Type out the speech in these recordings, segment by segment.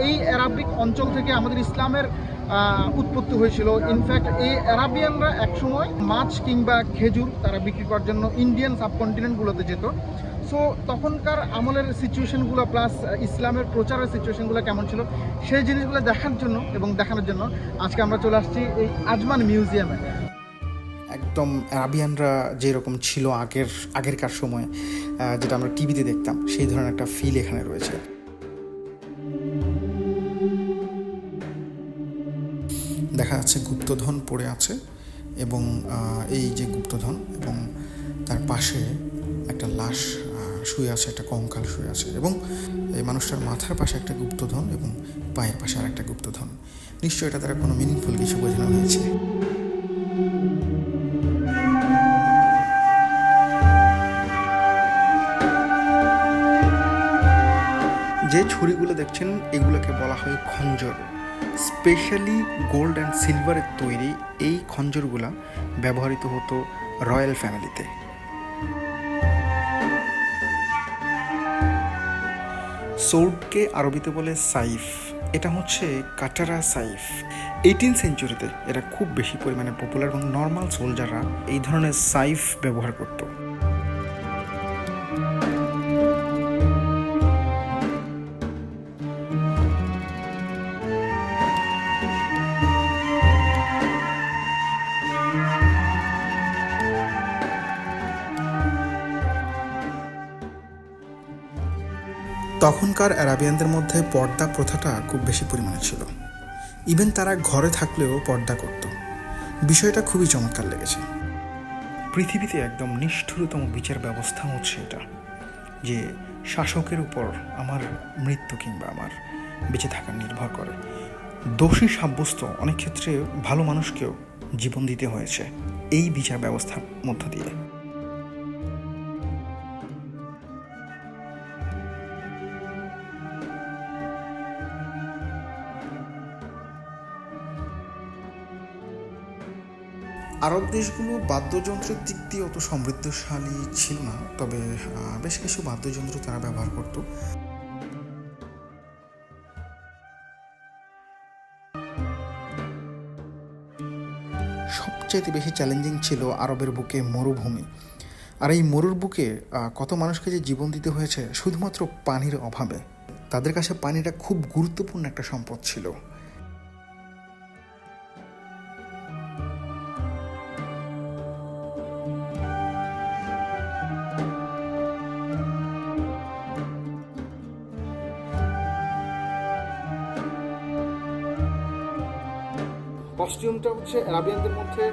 এই অ্যারাবিক অঞ্চল থেকে আমাদের ইসলামের উৎপত্তি হয়েছিল। ইনফ্যাক্ট এই অ্যারাবিয়ানরা একসময় মাছ কিংবা খেজুর তারা বিক্রি করার জন্য ইন্ডিয়ান সাবকন্টিনেন্টগুলোতে যেত। সো তখনকার আমলের সিচুয়েশনগুলো প্লাস ইসলামের প্রচারের সিচুয়েশনগুলো কেমন ছিল সেই জিনিসগুলো দেখার জন্য এবং দেখানোর জন্য আজকে আমরা চলে আসছি এই আজমান মিউজিয়ামে। একদম অ্যারাবিয়ানরা যেরকম ছিল আগেরকার সময়, যেটা আমরা টিভিতে দেখতাম, সেই ধরনের একটা ফিল এখানে রয়েছে। দেখা যাচ্ছে গুপ্তধন পড়ে আছে এবং এই যে গুপ্তধন এবং তার পাশে একটা লাশ শুয়ে আছে, একটা কঙ্কাল শুয়ে আছে এবং এই মানুষটার মাথার পাশে একটা গুপ্তধন এবং পায়ের পাশে আর একটা গুপ্তধন। নিশ্চয়ই এটা তারা কোনো মিনিংফুল কিছু বোঝানো হয়েছে। যে ছুরিগুলো দেখছেন এগুলোকে বলা হয় খঞ্জর। স্পেশালি গোল্ড অ্যান্ড সিলভারের তৈরি এই খঞ্জরগুলা ব্যবহৃত হতো রয়্যাল ফ্যামিলিতে। সোর্ডকে আরবিতে বলে সাইফ, এটা হচ্ছে কাটারা সাইফ। 18th সেঞ্চুরিতে এটা খুব বেশি পরিমাণে পপুলার এবং নর্মাল সোলজাররা এই ধরনের সাইফ ব্যবহার করত। তখনকার আরাবিয়ানদের মধ্যে পর্দা প্রথাটা খুব বেশি পরিমাণে ছিল। ইভেন তারা ঘরে থাকলেও পর্দা করত। বিষয়টা খুবই চমৎকার লেগেছে। পৃথিবীতে একদম নিষ্ঠুরতম বিচার ব্যবস্থা হচ্ছে এটা, যে শাসকের উপর আমার মৃত্যু কিংবা আমার বেঁচে থাকা নির্ভর করে। দোষী সাব্যস্ত অনেক ক্ষেত্রে ভালো মানুষকেও জীবন দিতে হয়েছে এই বিচার ব্যবস্থার মধ্য দিয়ে। আরব দেশগুলো বাদ্যযন্ত্রের দিক দিয়ে অত সমৃদ্ধশালী ছিল না, তবে বেশ কিছু বাদ্যযন্ত্র তারা ব্যবহার করত। সবচেয়ে বেশি চ্যালেঞ্জিং ছিল আরবের বুকে মরুভূমি। আর এই মরুর বুকে কত মানুষকে যে জীবন দিতে হয়েছে শুধুমাত্র পানির অভাবে। তাদের কাছে পানিটা খুব গুরুত্বপূর্ণ একটা সম্পদ ছিল। কস্টিউমটা হচ্ছে অ্যারাবিয়ানদের মধ্যে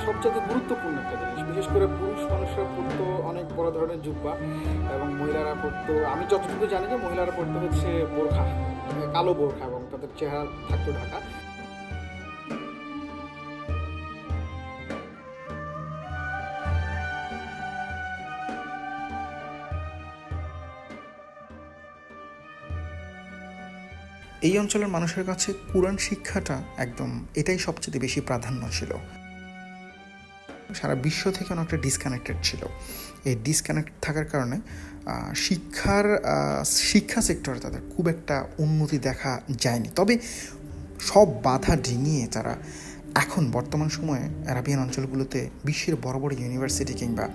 সবচেয়ে গুরুত্বপূর্ণ একটা জিনিস। বিশেষ করে পুরুষ মানুষরা পরতো অনেক বড় ধরনের জুব্বা এবং মহিলারা পরতো, আমি যতটুকু জানি যে মহিলারা পরতো হচ্ছে বোরখা, কালো বোরখা, এবং তাদের চেহারা থাকতো ঢাকা। এই অঞ্চলের মানুষের কাছে কুরআন শিক্ষাটা একদম এটাই সবচেয়ে বেশি প্রাধান্য ছিল। সারা বিশ্ব থেকে অনেকটা ডিসকানেক্টেড ছিল। এই ডিসকানেক্ট থাকার কারণে শিক্ষা সেক্টরে তাদের খুব একটা উন্নতি দেখা যায়নি। তবে সব বাধা ডিঙিয়ে তারা এখন বর্তমান সময়ে আরাবিয়ান অঞ্চলগুলোতে বিশ্বের বড় বড় ইউনিভার্সিটি কিংবা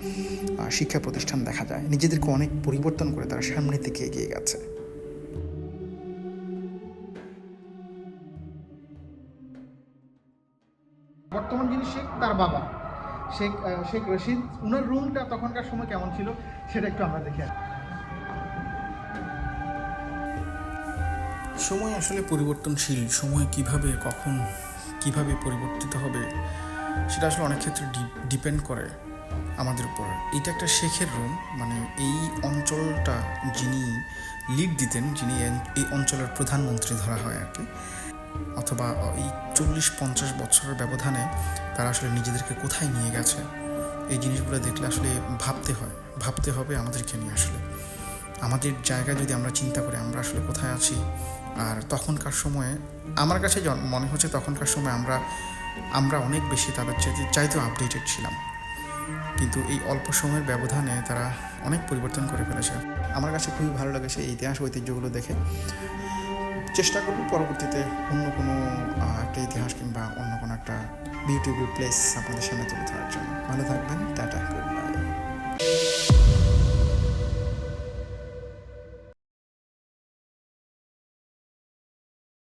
শিক্ষা প্রতিষ্ঠান দেখা যায়। নিজেদেরকে অনেক পরিবর্তন করে তারা সামনের দিকে এগিয়ে গেছে। বর্তমান যিনি শেখ তার বাবা শেখ রশিদ, উনার রুমটা তখনকার সময় কেমন ছিল সেটা একটু আমরা দেখি। সময় আসলে পরিবর্তনশীল। সময় কিভাবে পরিবর্তিত হবে সেটা আসলে অনেক ক্ষেত্রে ডিপেন্ড করে আমাদের উপর। এইটা একটা শেখের রুম, মানে এই অঞ্চলটা যিনি লিড দিতেন, যিনি এই অঞ্চলের প্রধানমন্ত্রী ধরা হয় আর কি, অথবা এই 40-50 বছরের ব্যবধানে তারা আসলে নিজেদেরকে কোথায় নিয়ে গেছে, এই জিনিসগুলো দেখলে আসলে ভাবতে হবে আমাদেরকে নিয়ে। আসলে আমাদের জায়গায় যদি আমরা চিন্তা করি আমরা আসলে কোথায় আছি, আর তখনকার সময়ে আমার কাছে মনে হচ্ছে তখনকার সময় আমরা অনেক বেশি তাদের চাইতেও আপডেটেড ছিলাম, কিন্তু এই অল্প সময়ের ব্যবধানে তারা অনেক পরিবর্তন করে ফেলেছে। আমার কাছে খুবই ভালো লেগেছে এই ইতিহাস ঐতিহ্যগুলো দেখে। চেষ্টা করব পরবর্তীতে অন্য কোনো একটা ইতিহাস কিংবা অন্য কোনো একটা বিউটিফুল প্লেস আপনাদের সামনে তুলে ধরার জন্য। ভালো থাকবেন, টাটা।